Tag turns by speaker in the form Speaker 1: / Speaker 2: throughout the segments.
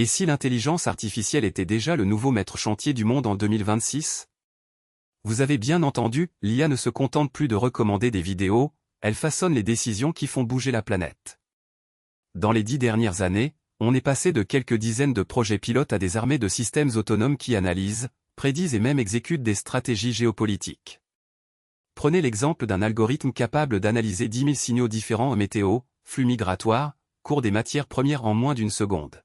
Speaker 1: Et si l'intelligence artificielle était déjà le nouveau maître chantier du monde en 2026? Vous avez bien entendu, l'IA ne se contente plus de recommander des vidéos, elle façonne les décisions qui font bouger la planète. Dans les 10 dernières années, on est passé de quelques dizaines de projets pilotes à des armées de systèmes autonomes qui analysent, prédisent et même exécutent des stratégies géopolitiques. Prenez l'exemple d'un algorithme capable d'analyser 10 000 signaux différents en météo, flux migratoires, cours des matières premières en moins d'une seconde.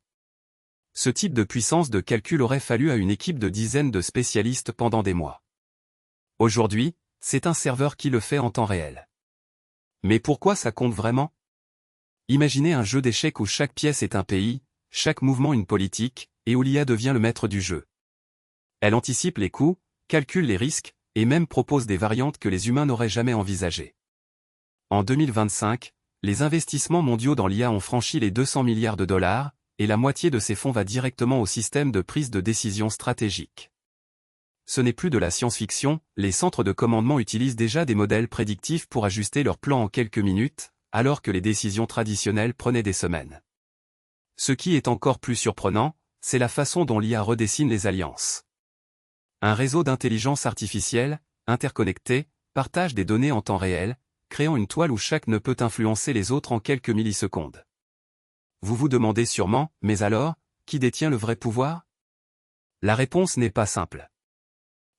Speaker 1: Ce type de puissance de calcul aurait fallu à une équipe de dizaines de spécialistes pendant des mois. Aujourd'hui, c'est un serveur qui le fait en temps réel. Mais pourquoi ça compte vraiment? Imaginez un jeu d'échecs où chaque pièce est un pays, chaque mouvement une politique, et où l'IA devient le maître du jeu. Elle anticipe les coups, calcule les risques, et même propose des variantes que les humains n'auraient jamais envisagées. En 2025, les investissements mondiaux dans l'IA ont franchi les 200 milliards de dollars, et la moitié de ces fonds va directement au système de prise de décision stratégique. Ce n'est plus de la science-fiction, les centres de commandement utilisent déjà des modèles prédictifs pour ajuster leurs plans en quelques minutes, alors que les décisions traditionnelles prenaient des semaines. Ce qui est encore plus surprenant, c'est la façon dont l'IA redessine les alliances. Un réseau d'intelligence artificielle, interconnecté, partage des données en temps réel, créant une toile où chaque nœud peut influencer les autres en quelques millisecondes. Vous vous demandez sûrement, mais alors, qui détient le vrai pouvoir? La réponse n'est pas simple.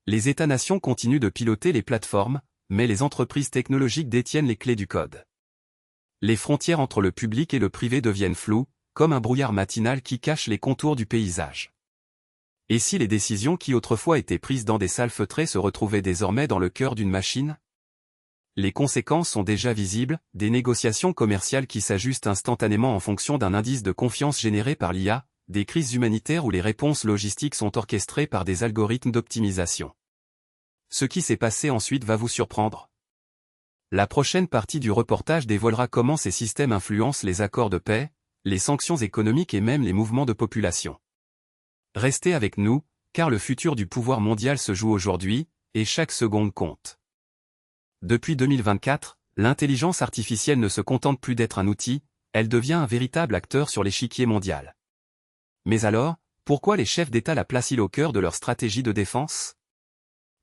Speaker 1: Les États-nations continuent de piloter les plateformes, mais les entreprises technologiques détiennent les clés du code. Les frontières entre le public et le privé deviennent floues, comme un brouillard matinal qui cache les contours du paysage. Et si les décisions qui autrefois étaient prises dans des salles feutrées se retrouvaient désormais dans le cœur d'une machine? Les conséquences sont déjà visibles, des négociations commerciales qui s'ajustent instantanément en fonction d'un indice de confiance généré par l'IA, des crises humanitaires où les réponses logistiques sont orchestrées par des algorithmes d'optimisation. Ce qui s'est passé ensuite va vous surprendre. La prochaine partie du reportage dévoilera comment ces systèmes influencent les accords de paix, les sanctions économiques et même les mouvements de population. Restez avec nous, car le futur du pouvoir mondial se joue aujourd'hui, et chaque seconde compte. Depuis 2024, l'intelligence artificielle ne se contente plus d'être un outil, elle devient un véritable acteur sur l'échiquier mondial. Mais alors, pourquoi les chefs d'État la placent-ils au cœur de leur stratégie de défense?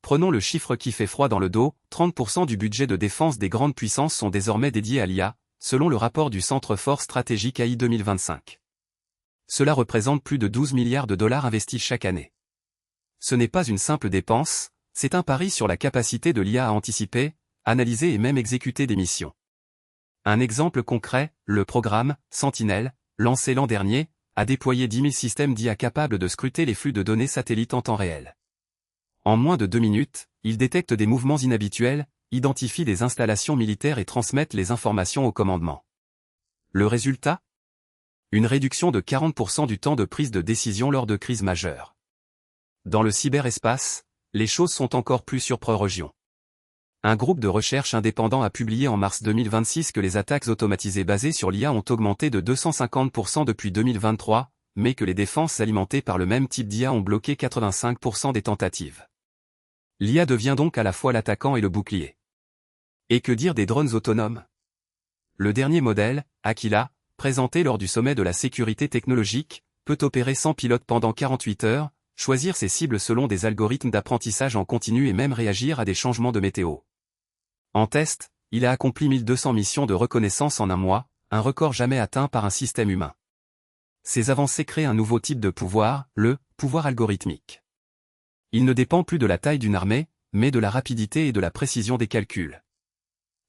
Speaker 1: Prenons le chiffre qui fait froid dans le dos, 30% du budget de défense des grandes puissances sont désormais dédiés à l'IA, selon le rapport du Centre Force Stratégique AI 2025. Cela représente plus de 12 milliards de dollars investis chaque année. Ce n'est pas une simple dépense, c'est un pari sur la capacité de l'IA à anticiper, analyser et même exécuter des missions. Un exemple concret, le programme Sentinel, lancé l'an dernier, a déployé 10 000 systèmes d'IA capables de scruter les flux de données satellites en temps réel. En moins de 2 minutes, ils détectent des mouvements inhabituels, identifient des installations militaires et transmettent les informations au commandement. Le résultat? Une réduction de 40% du temps de prise de décision lors de crises majeures. Dans le cyberespace, les choses sont encore plus surprenantes. Un groupe de recherche indépendant a publié en mars 2026 que les attaques automatisées basées sur l'IA ont augmenté de 250% depuis 2023, mais que les défenses alimentées par le même type d'IA ont bloqué 85% des tentatives. L'IA devient donc à la fois l'attaquant et le bouclier. Et que dire des drones autonomes? Le dernier modèle, Aquila, présenté lors du sommet de la sécurité technologique, peut opérer sans pilote pendant 48 heures, choisir ses cibles selon des algorithmes d'apprentissage en continu et même réagir à des changements de météo. En test, il a accompli 1200 missions de reconnaissance en un mois, un record jamais atteint par un système humain. Ces avancées créent un nouveau type de pouvoir, le pouvoir algorithmique. Il ne dépend plus de la taille d'une armée, mais de la rapidité et de la précision des calculs.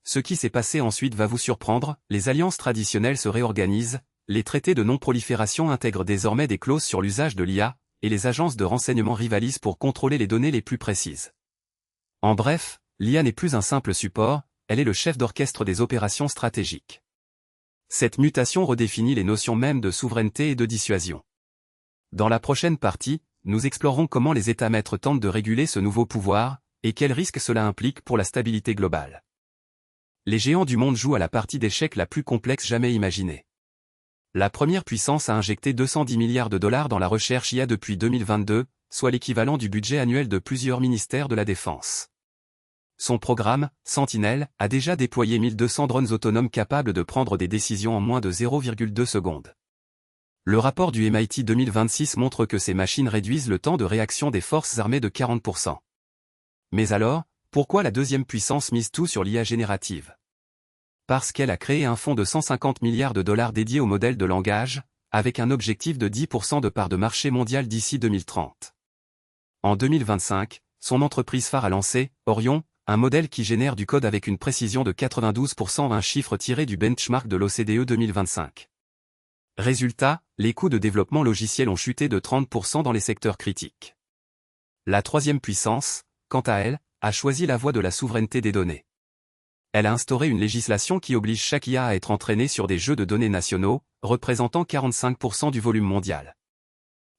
Speaker 1: Ce qui s'est passé ensuite va vous surprendre, les alliances traditionnelles se réorganisent, les traités de non-prolifération intègrent désormais des clauses sur l'usage de l'IA, et les agences de renseignement rivalisent pour contrôler les données les plus précises. En bref, l'IA n'est plus un simple support, elle est le chef d'orchestre des opérations stratégiques. Cette mutation redéfinit les notions mêmes de souveraineté et de dissuasion. Dans la prochaine partie, nous explorerons comment les États-maîtres tentent de réguler ce nouveau pouvoir, et quels risques cela implique pour la stabilité globale. Les géants du monde jouent à la partie d'échecs la plus complexe jamais imaginée. La première puissance a injecté 210 milliards de dollars dans la recherche IA depuis 2022, soit l'équivalent du budget annuel de plusieurs ministères de la Défense. Son programme, Sentinel, a déjà déployé 1200 drones autonomes capables de prendre des décisions en moins de 0,2 secondes. Le rapport du MIT 2026 montre que ces machines réduisent le temps de réaction des forces armées de 40%. Mais alors, pourquoi la deuxième puissance mise tout sur l'IA générative? Parce qu'elle a créé un fonds de 150 milliards de dollars dédié au modèle de langage, avec un objectif de 10% de part de marché mondial d'ici 2030. En 2025, son entreprise phare a lancé, Orion, un modèle qui génère du code avec une précision de 92%, un chiffre tiré du benchmark de l'OCDE 2025. Résultat, les coûts de développement logiciel ont chuté de 30% dans les secteurs critiques. La troisième puissance, quant à elle, a choisi la voie de la souveraineté des données. Elle a instauré une législation qui oblige chaque IA à être entraînée sur des jeux de données nationaux, représentant 45% du volume mondial.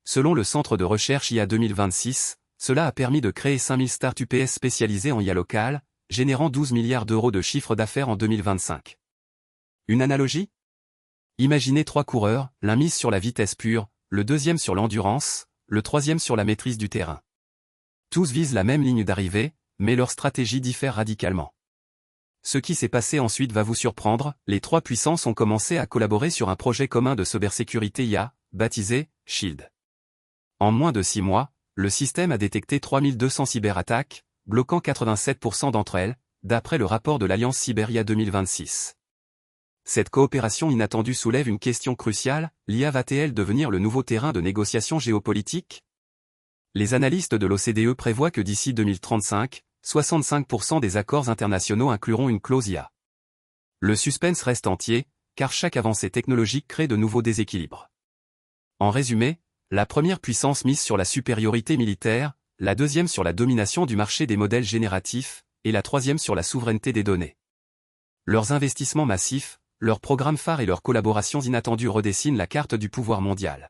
Speaker 1: Selon le Centre de recherche IA 2026, cela a permis de créer 5000 start-ups spécialisées en IA locale, générant 12 milliards d'euros de chiffre d'affaires en 2025. Une analogie? Imaginez 3 coureurs, l'un mise sur la vitesse pure, le deuxième sur l'endurance, le troisième sur la maîtrise du terrain. Tous visent la même ligne d'arrivée, mais leur stratégie diffère radicalement. Ce qui s'est passé ensuite va vous surprendre, les trois puissances ont commencé à collaborer sur un projet commun de cybersécurité IA, baptisé SHIELD. En moins de 6 mois, le système a détecté 3200 cyberattaques, bloquant 87% d'entre elles, d'après le rapport de l'Alliance Cyber IA 2026. Cette coopération inattendue soulève une question cruciale, l'IA va-t-elle devenir le nouveau terrain de négociation géopolitique? Les analystes de l'OCDE prévoient que d'ici 2035, 65% des accords internationaux incluront une clause IA. Le suspense reste entier, car chaque avancée technologique crée de nouveaux déséquilibres. En résumé, la première puissance mise sur la supériorité militaire, la deuxième sur la domination du marché des modèles génératifs, et la troisième sur la souveraineté des données. Leurs investissements massifs, leurs programmes phares et leurs collaborations inattendues redessinent la carte du pouvoir mondial.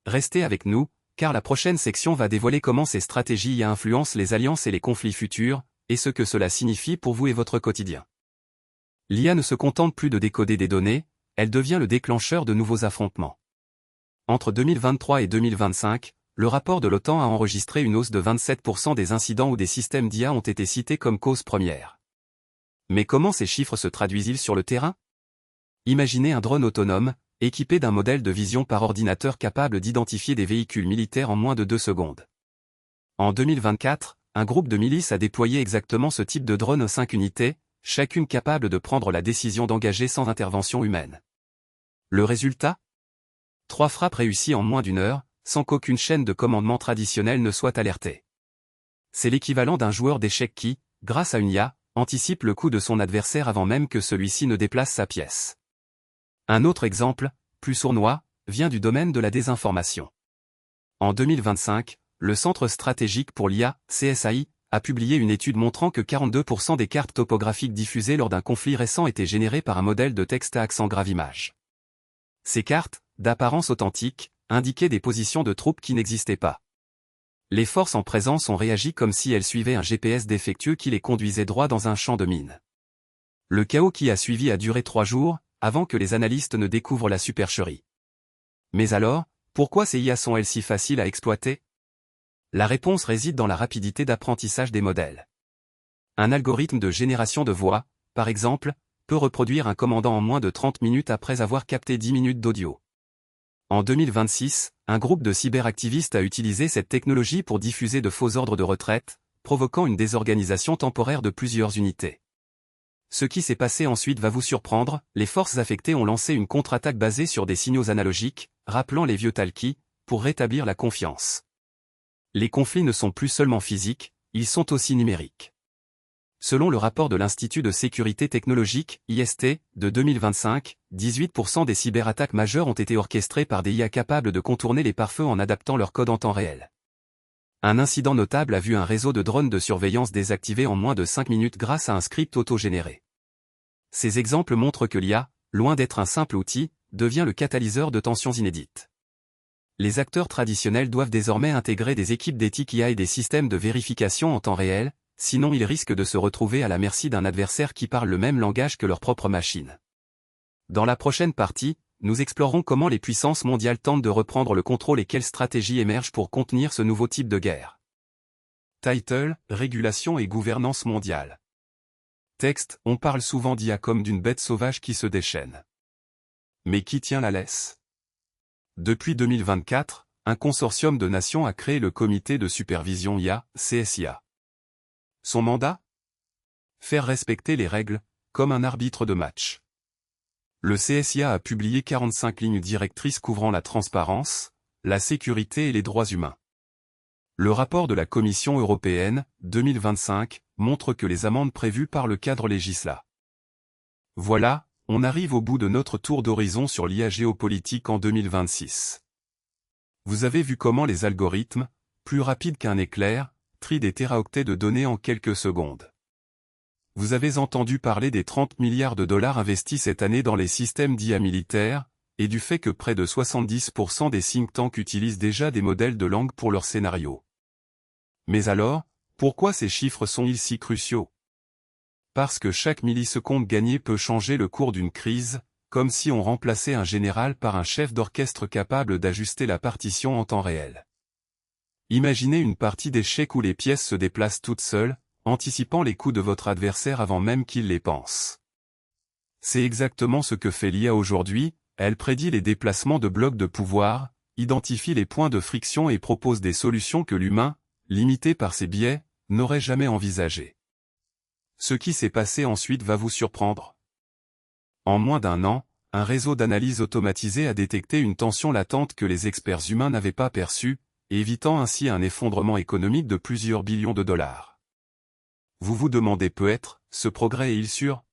Speaker 1: Restez avec nous, car la prochaine section va dévoiler comment ces stratégies IA influencent les alliances et les conflits futurs, et ce que cela signifie pour vous et votre quotidien. L'IA ne se contente plus de décoder des données, elle devient le déclencheur de nouveaux affrontements. Entre 2023 et 2025, le rapport de l'OTAN a enregistré une hausse de 27% des incidents où des systèmes d'IA ont été cités comme cause première. Mais comment ces chiffres se traduisent-ils sur le terrain? Imaginez un drone autonome, équipé d'un modèle de vision par ordinateur capable d'identifier des véhicules militaires en moins de 2 secondes. En 2024, un groupe de milices a déployé exactement ce type de drone en 5 unités, chacune capable de prendre la décision d'engager sans intervention humaine. Le résultat? 3 frappes réussies en moins d'1 heure, sans qu'aucune chaîne de commandement traditionnelle ne soit alertée. C'est l'équivalent d'un joueur d'échecs qui, grâce à une IA, anticipe le coup de son adversaire avant même que celui-ci ne déplace sa pièce. Un autre exemple, plus sournois, vient du domaine de la désinformation. En 2025, le Centre stratégique pour l'IA, CSAI, a publié une étude montrant que 42% des cartes topographiques diffusées lors d'un conflit récent étaient générées par un modèle de texte à accent grave image. Ces cartes, d'apparence authentique, indiquaient des positions de troupes qui n'existaient pas. Les forces en présence ont réagi comme si elles suivaient un GPS défectueux qui les conduisait droit dans un champ de mines. Le chaos qui a suivi a duré 3 jours, avant que les analystes ne découvrent la supercherie. Mais alors, pourquoi ces IA sont-elles si faciles à exploiter? La réponse réside dans la rapidité d'apprentissage des modèles. Un algorithme de génération de voix, par exemple, peut reproduire un commandant en moins de 30 minutes après avoir capté 10 minutes d'audio. En 2026, un groupe de cyberactivistes a utilisé cette technologie pour diffuser de faux ordres de retraite, provoquant une désorganisation temporaire de plusieurs unités. Ce qui s'est passé ensuite va vous surprendre, les forces affectées ont lancé une contre-attaque basée sur des signaux analogiques, rappelant les vieux talkies, pour rétablir la confiance. Les conflits ne sont plus seulement physiques, ils sont aussi numériques. Selon le rapport de l'Institut de sécurité technologique, IST, de 2025, 18% des cyberattaques majeures ont été orchestrées par des IA capables de contourner les pare-feux en adaptant leur code en temps réel. Un incident notable a vu un réseau de drones de surveillance désactivé en moins de 5 minutes grâce à un script auto-généré. Ces exemples montrent que l'IA, loin d'être un simple outil, devient le catalyseur de tensions inédites. Les acteurs traditionnels doivent désormais intégrer des équipes d'éthique IA et des systèmes de vérification en temps réel, sinon ils risquent de se retrouver à la merci d'un adversaire qui parle le même langage que leur propre machine. Dans la prochaine partie, nous explorerons comment les puissances mondiales tentent de reprendre le contrôle et quelles stratégies émergent pour contenir ce nouveau type de guerre. Title, Régulation et gouvernance mondiale. Texte, on parle souvent d'IA comme d'une bête sauvage qui se déchaîne. Mais qui tient la laisse? Depuis 2024, un consortium de nations a créé le Comité de supervision IA, CSIA. Son mandat? Faire respecter les règles, comme un arbitre de match. Le CSIA a publié 45 lignes directrices couvrant la transparence, la sécurité et les droits humains. Le rapport de la Commission européenne, 2025, montre que les amendes prévues par le cadre législa. Voilà, on arrive au bout de notre tour d'horizon sur l'IA géopolitique en 2026. Vous avez vu comment les algorithmes, plus rapides qu'un éclair, trient des téraoctets de données en quelques secondes. Vous avez entendu parler des 30 milliards de dollars investis cette année dans les systèmes d'IA militaires, et du fait que près de 70% des think tanks utilisent déjà des modèles de langue pour leurs scénarios. Mais alors, pourquoi ces chiffres sont-ils si cruciaux? Parce que chaque milliseconde gagnée peut changer le cours d'une crise, comme si on remplaçait un général par un chef d'orchestre capable d'ajuster la partition en temps réel. Imaginez une partie d'échecs où les pièces se déplacent toutes seules, anticipant les coups de votre adversaire avant même qu'il les pense. C'est exactement ce que fait l'IA aujourd'hui, elle prédit les déplacements de blocs de pouvoir, identifie les points de friction et propose des solutions que l'humain, limité par ses biais, n'aurait jamais envisagées. Ce qui s'est passé ensuite va vous surprendre. En moins d'un an, un réseau d'analyse automatisé a détecté une tension latente que les experts humains n'avaient pas perçue, évitant ainsi un effondrement économique de plusieurs billions de dollars. Vous vous demandez peut-être, ce progrès est-il sûr?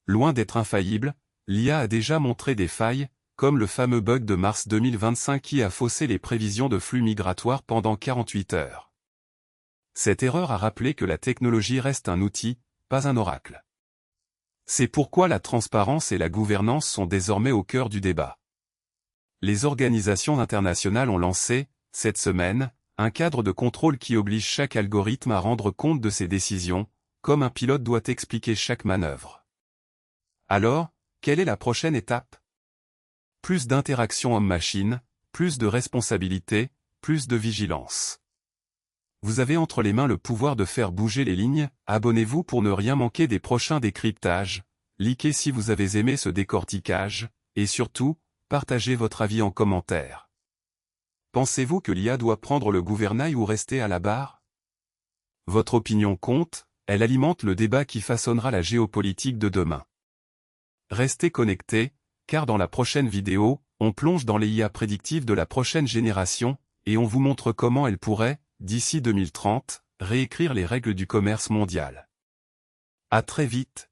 Speaker 1: Loin d'être infaillible, l'IA a déjà montré des failles, comme le fameux bug de mars 2025 qui a faussé les prévisions de flux migratoires pendant 48 heures. Cette erreur a rappelé que la technologie reste un outil, pas un oracle. C'est pourquoi la transparence et la gouvernance sont désormais au cœur du débat. Les organisations internationales ont lancé, cette semaine, un cadre de contrôle qui oblige chaque algorithme à rendre compte de ses décisions, comme un pilote doit expliquer chaque manœuvre. Alors, quelle est la prochaine étape? Plus d'interaction homme-machine, plus de responsabilité, plus de vigilance. Vous avez entre les mains le pouvoir de faire bouger les lignes, abonnez-vous pour ne rien manquer des prochains décryptages, likez si vous avez aimé ce décortiquage, et surtout, partagez votre avis en commentaire. Pensez-vous que l'IA doit prendre le gouvernail ou rester à la barre? Votre opinion compte, elle alimente le débat qui façonnera la géopolitique de demain. Restez connectés, car dans la prochaine vidéo, on plonge dans les IA prédictives de la prochaine génération, et on vous montre comment elles pourraient, d'ici 2030, réécrire les règles du commerce mondial. À très vite.